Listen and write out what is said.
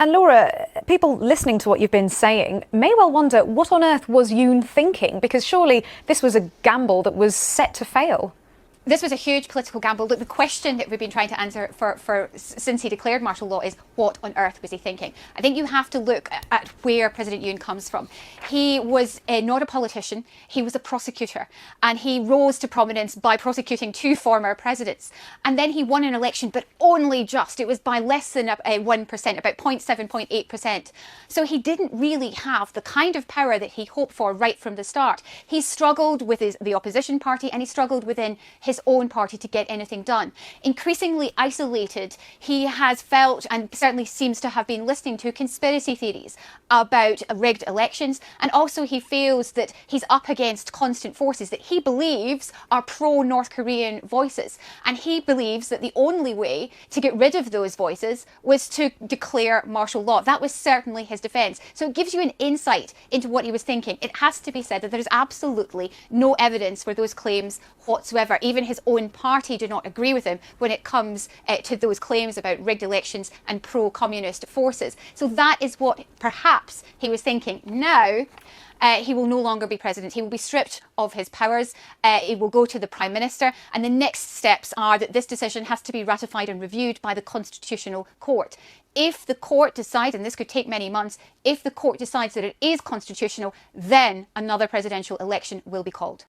And Laura, people listening to what you've been saying may well wonder, what on earth was Yoon thinking? Because surely this was a gamble that was set to fail. This was a huge political gamble. Look, the question that we've been trying to answer since he declared martial law is, what on earth was he thinking? I think you have to look at where President Yoon comes from. He was not a politician, he was a prosecutor, and he rose to prominence by prosecuting two former presidents. And then he won an election, but only just. It was by less than 1%, about 0.7, 0.8%. So he didn't really have the kind of power that he hoped for right from the start. He struggled with the opposition party, and he struggled within his own party to get anything done. Increasingly isolated, he has felt, and certainly seems to have been listening to, conspiracy theories about rigged elections, and also he feels that he's up against constant forces that he believes are pro-North Korean voices, and he believes that the only way to get rid of those voices was to declare martial law. That was certainly his defence. So it gives you an insight into what he was thinking. It has to be said that there's absolutely no evidence for those claims whatsoever. Even his own party do not agree with him when it comes to those claims about rigged elections and pro-communist forces. So that is what perhaps he was thinking. Now, he will no longer be president. He will be stripped of his powers. It will go to the Prime Minister. And the next steps are that this decision has to be ratified and reviewed by the Constitutional Court. If the court decides, and this could take many months, if the court decides that it is constitutional, then another presidential election will be called.